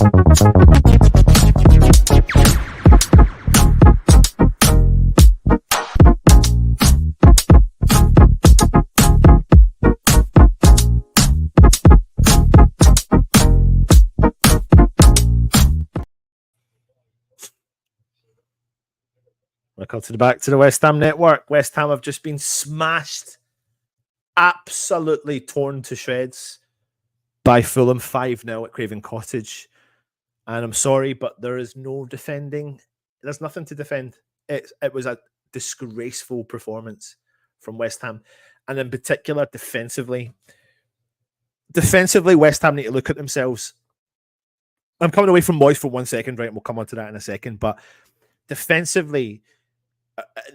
Welcome to the Back to the West Ham Network. West Ham have just been smashed, absolutely torn to shreds by Fulham 5-0 at Craven Cottage. And I'm sorry, but there is no defending. There's nothing to defend. It was a disgraceful performance from West Ham. And in particular, defensively. Defensively, West Ham need to look at themselves. I'm coming away from Moyes for 1 second, right? And we'll come on to that in a second. But defensively,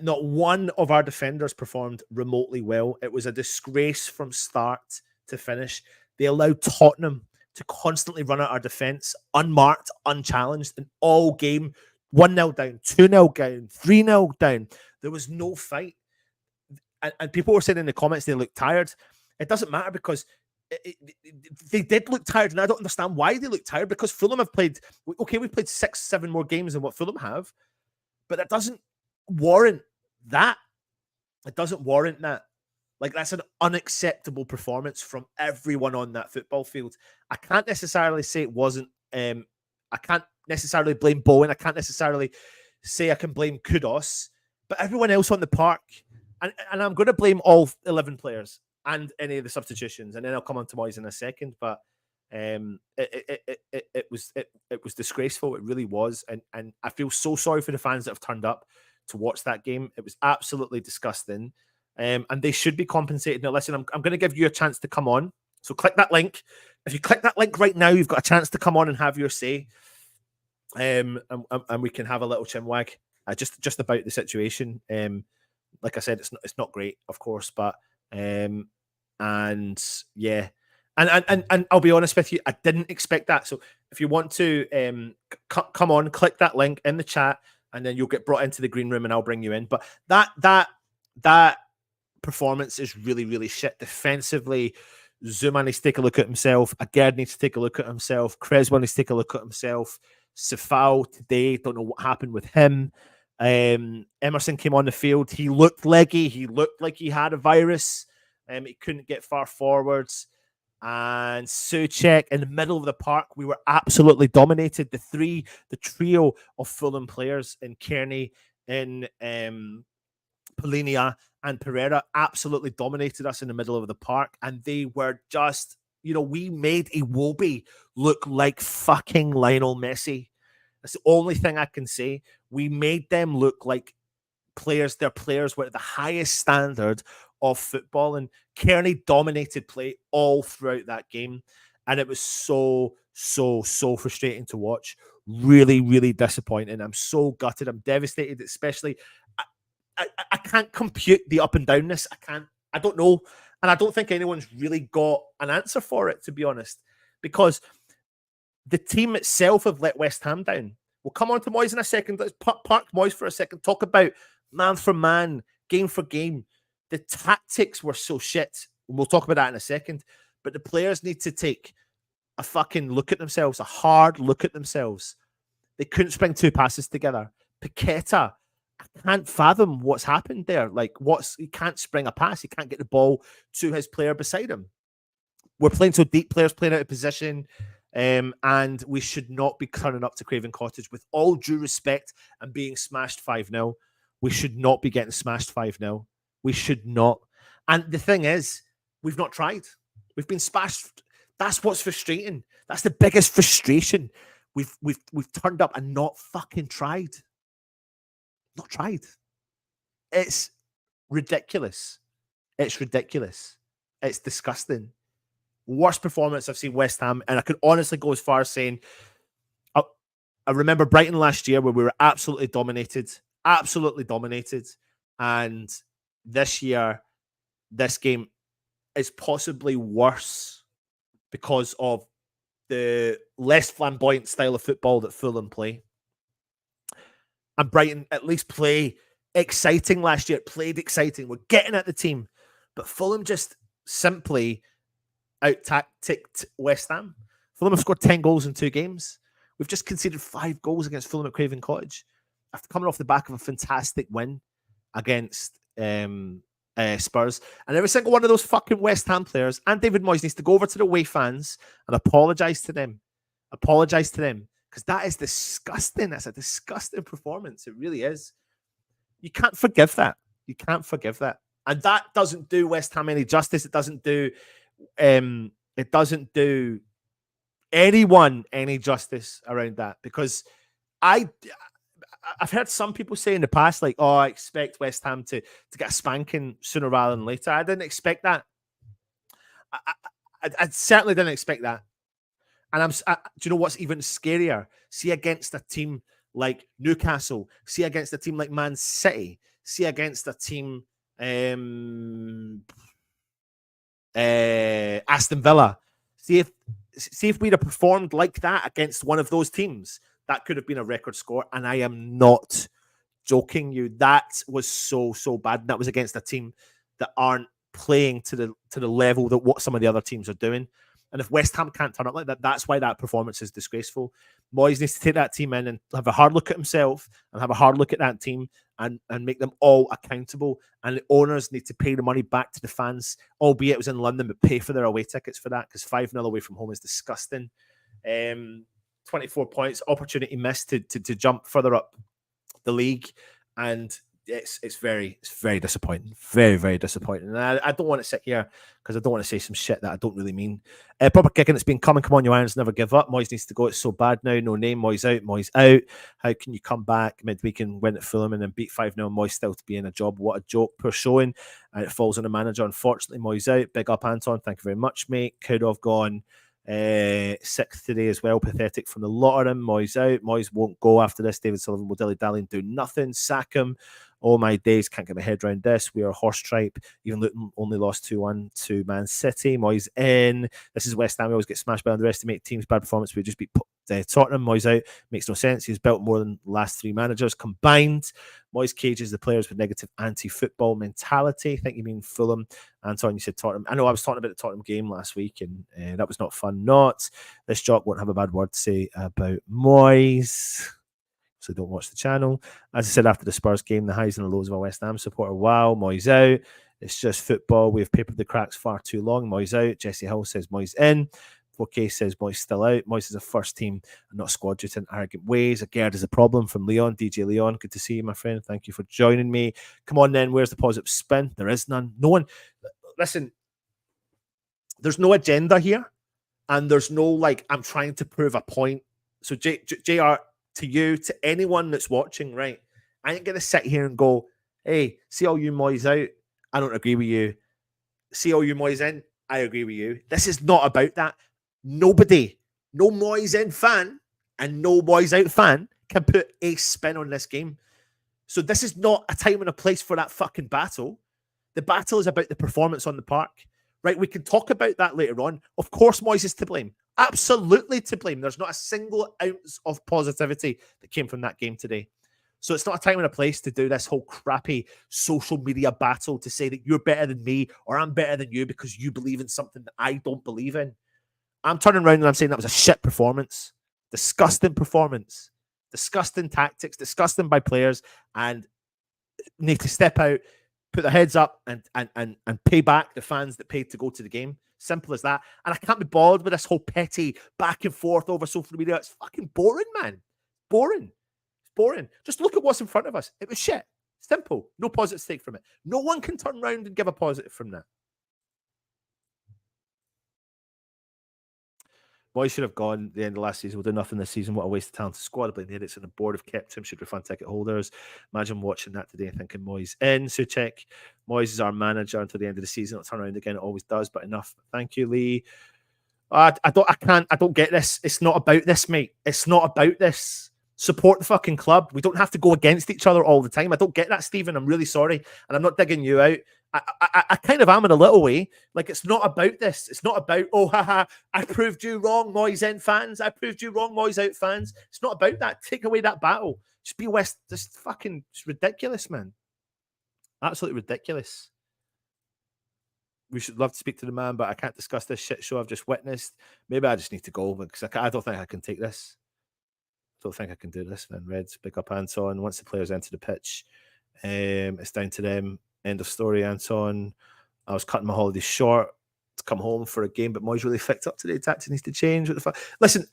not one of our defenders performed remotely well. It was a disgrace from start to finish. They allowed Tottenham to constantly run at our defence, unmarked, unchallenged, in all game. 1-0 down, 2-0 down, 3-0 down. There was no fight. And people were saying in the comments they looked tired. It doesn't matter because they did look tired, and I don't understand why they look tired, because Fulham have played, okay, we've played 6-7 more games than what Fulham have, but that doesn't warrant that. It doesn't warrant that. Like, that's an unacceptable performance from everyone on that football field. I can't necessarily say it wasn't, I can't necessarily blame Bowen. I can't necessarily say I can blame Kudos, but everyone else on the park, and I'm going to blame all 11 players and any of the substitutions, and then I'll come on to Moyes in a second, but it was disgraceful. It really was, and I feel so sorry for the fans that have turned up to watch that game. It was absolutely disgusting, and they should be compensated. Now, listen, I'm going to give you a chance to come on, so click that link. If you click that link right now, you've got a chance to come on and have your say, and we can have a little chinwag just about the situation. Like I said, it's not great, of course, but and yeah, and I'll be honest with you, I didn't expect that. So if you want to come on, click that link in the chat, and then you'll get brought into the green room, and I'll bring you in. But that performance is really, really shit defensively. Zuma needs to take a look at himself. Agard needs to take a look at himself. Creswell needs to take a look at himself. Sefao today, don't know what happened with him. Emerson came on the field. He looked leggy. He looked like he had a virus. He couldn't get far forwards. And Souček in the middle of the park, we were absolutely dominated. The trio of Fulham players in Kearney, in Polinia and Pereira absolutely dominated us in the middle of the park. And they were just, we made Iwobi look like fucking Lionel Messi. That's the only thing I can say. We made them look like players. Their players were at the highest standard of football, and Kearney dominated play all throughout that game. And it was so frustrating to watch. Really, really disappointing. I'm so gutted. I'm devastated, especially. I can't compute the up and downness. I don't know. And I don't think anyone's really got an answer for it, to be honest, because the team itself have let West Ham down. We'll come on to Moyes in a second. Let's park Moyes for a second. Talk about man for man, game for game. The tactics were so shit. We'll talk about that in a second. But the players need to take a fucking look at themselves, a hard look at themselves. They couldn't string two passes together. Paqueta, I can't fathom what's happened there. Like, he can't spring a pass. He can't get the ball to his player beside him. We're playing so deep, players playing out of position. And we should not be turning up to Craven Cottage, with all due respect, and being smashed 5-0. We should not be getting smashed 5-0. We should not. And the thing is, we've not tried. We've been smashed. That's what's frustrating. That's the biggest frustration. We've turned up and not fucking tried. Not tried. It's ridiculous. It's ridiculous. It's disgusting. Worst performance I've seen West Ham, and I could honestly go as far as saying, I remember Brighton last year where we were absolutely dominated, and this year, this game is possibly worse because of the less flamboyant style of football that Fulham play. And Brighton at least play exciting last year. It played exciting. We're getting at the team, but Fulham just simply out-tacticked West Ham. Fulham have scored 10 goals in 2 games. We've just conceded 5 goals against Fulham at Craven Cottage after coming off the back of a fantastic win against Spurs. And every single one of those fucking West Ham players and David Moyes needs to go over to the away fans and apologise to them. Apologise to them. Because that is disgusting. That's a disgusting performance. It really is. You can't forgive that. You can't forgive that. And that doesn't do West Ham any justice. It doesn't do anyone any justice around that, because I've heard some people say in the past, like, oh, I expect West Ham to get a spanking sooner rather than later. I didn't expect that. I certainly didn't expect that. And do you know what's even scarier? See against a team like Newcastle, see against a team like Man City, see against a team Aston Villa. See if we'd have performed like that against one of those teams, that could have been a record score. And I am not joking you. That was so bad. And that was against a team that aren't playing to the level that what some of the other teams are doing. And if West Ham can't turn up like that, that's why that performance is disgraceful. Moyes needs to take that team in and have a hard look at himself and have a hard look at that team and make them all accountable. And the owners need to pay the money back to the fans, albeit it was in London, but pay for their away tickets for that, because 5-0 away from home is disgusting. 24 points, opportunity missed to jump further up the league. And it's very disappointing. Very disappointing. And I don't want to sit here because I don't want to say some shit that I don't really mean. Proper kicking, it's been coming. Come on, you Irons, never give up. Moyes needs to go. It's so bad now. No name. Moyes out. Moyes out. How can you come back midweek and win at Fulham and then beat 5-0? Moyes still to be in a job. What a joke. Poor showing. And it falls on the manager. Unfortunately, Moyes out. Big up, Anton. Thank you very much, mate. Could have gone 6th today as well. Pathetic from the lot of him. Moyes out. Moyes won't go after this. David Sullivan will dilly-dally and do nothing. Sack him. Oh my days, can't get my head around this. We are horse tripe. Even Luton only lost 2-1 to Man City. Moyes in. This is West Ham. We always get smashed by underestimate teams. Bad performance. We just beat Tottenham. Moyes out. Makes no sense. He's built more than the last 3 managers combined. Moyes cages the players with negative anti-football mentality. I think you mean Fulham. Anton, you said Tottenham. I know I was talking about the Tottenham game last week, and that was not fun. Not. This jock won't have a bad word to say about Moyes. So don't watch the channel. As I said after the Spurs game, the highs and the lows of a West Ham supporter. Wow, Moyes out. It's just football. We've papered the cracks far too long. Moyes out. Jesse Hill says Moyes in. 4K says Moyes still out. Moyes is a first team and not squad due to arrogant ways. A Gerd is a problem from Leon. DJ Leon, good to see you, my friend. Thank you for joining me. Come on then, where's the positive spin? There is none. No one. Listen, there's no agenda here. And there's no, like, I'm trying to prove a point. So JR, to you, to anyone that's watching, right? I ain't going to sit here and go, hey, see all you Moyes out. I don't agree with you. See all you Moyes in. I agree with you. This is not about that. Nobody, no Moyes in fan and no Moyes out fan can put a spin on this game. So this is not a time and a place for that fucking battle. The battle is about the performance on the park, right? We can talk about that later on. Of course, Moyes is to blame. Absolutely to blame. There's not a single ounce of positivity that came from that game today. So it's not a time and a place to do this whole crappy social media battle to say that you're better than me or I'm better than you because you believe in something that I don't believe in. I'm turning around and I'm saying that was a shit performance. Disgusting performance. Disgusting tactics. Disgusting by players. And need to step out, put their heads up and pay back the fans that paid to go to the game. Simple as that. And I can't be bothered with this whole petty back and forth over social media. It's fucking boring, man. Boring. It's boring. Just look at what's in front of us. It was shit. Simple. No positive take from it. No one can turn around and give a positive from that. Boys should have gone the end of last season. We'll do nothing this season. What a waste of talented squad. I blame the idiots and the board have kept him. Should refund ticket holders. Imagine watching that today and thinking Moyes in. So check. Moyes is our manager until the end of the season. It'll turn around again. It always does, but enough. Thank you, Lee. I don't get this. It's not about this, mate. It's not about this. Support the fucking club. We don't have to go against each other all the time. I don't get that, Stephen. I'm really sorry. And I'm not digging you out. I kind of am in a little way. Like, it's not about this. It's not about, oh, haha, I proved you wrong, Moyes in fans. I proved you wrong, Moyes out fans. It's not about that. Take away that battle. Just be West. Just fucking, it's ridiculous, man. Absolutely ridiculous. We should love to speak to the man, but I can't discuss this shit show I've just witnessed. Maybe I just need to go because I don't think I can take this. Don't think I can do this then. Reds, pick up Anton. Once the players enter the pitch, it's down to them. End of story, Anton. I was cutting my holiday short to come home for a game, but Moyes really picked up today. Tactics needs to change. What the fuck? Listen,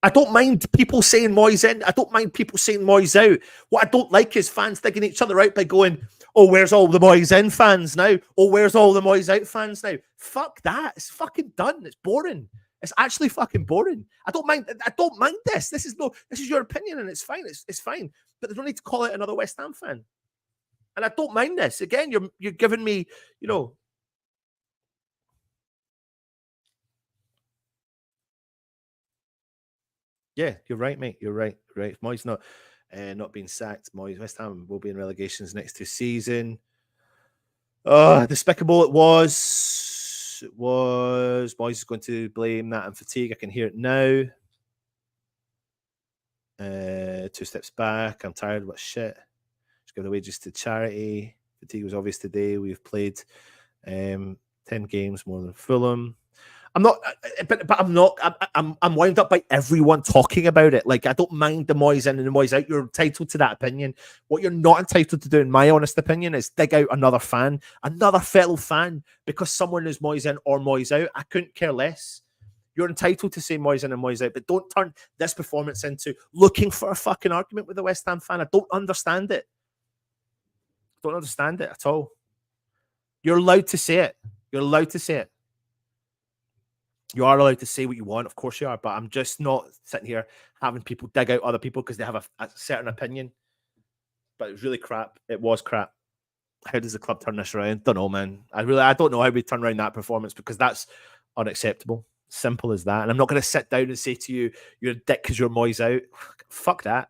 I don't mind people saying Moyes in. I don't mind people saying Moyes out. What I don't like is fans digging each other out by going, oh, where's all the Moyes in fans now? Oh, where's all the Moyes out fans now? Fuck that. It's fucking done. It's boring. It's actually fucking boring. I don't mind this. This is your opinion and it's fine. It's fine. But there's no need to call it another West Ham fan. And I don't mind this. Again, you're giving me, Yeah, you're right, mate. You're right. Right. Moyes not being sacked. Moyes, West Ham will be in relegations next to season. Oh, despicable it was. It was. Moyes is going to blame that on fatigue. I can hear it now. 2 steps back. I'm tired. What shit? Just give the wages to charity. Fatigue was obvious today. We've played 10 games more than Fulham. I'm not, but I'm not. I'm wound up by everyone talking about it. Like I don't mind the Moyes in and the Moyes out. You're entitled to that opinion. What you're not entitled to do, in my honest opinion, is dig out another fellow fan, because someone is Moyes in or Moyes out. I couldn't care less. You're entitled to say Moyes in and Moyes out, but don't turn this performance into looking for a fucking argument with the West Ham fan. I don't understand it. Don't understand it at all. You're allowed to say it. You're allowed to say it. You are allowed to say what you want, of course you are, but I'm just not sitting here having people dig out other people because they have a certain opinion. But it was really crap. It was crap. How does the club turn this around? Don't know, man. I don't know how we turn around that performance, because that's unacceptable. Simple as that. And I'm not going to sit down and say to you, you're a dick because you're Moyes out. Fuck that.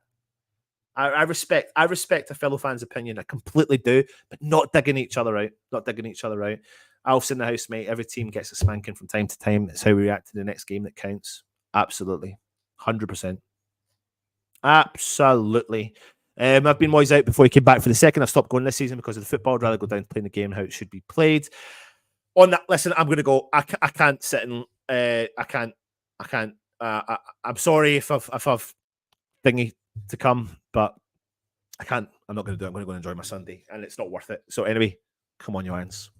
I respect a fellow fan's opinion. I completely do, but not digging each other out. Not digging each other out. Alf's in the house, mate. Every team gets a spanking from time to time. It's how we react to the next game that counts. Absolutely. 100%. Absolutely. I've been Moyes out before he came back for the second. I've stopped going this season because of the football. I'd rather go down to playing the game how it should be played. On that, listen, I'm going to go. I can't sit and I can't. I'm sorry if I've thingy to come, but I can't. I'm not going to do it. I'm going to go and enjoy my Sunday, and it's not worth it. So anyway, come on, you irons.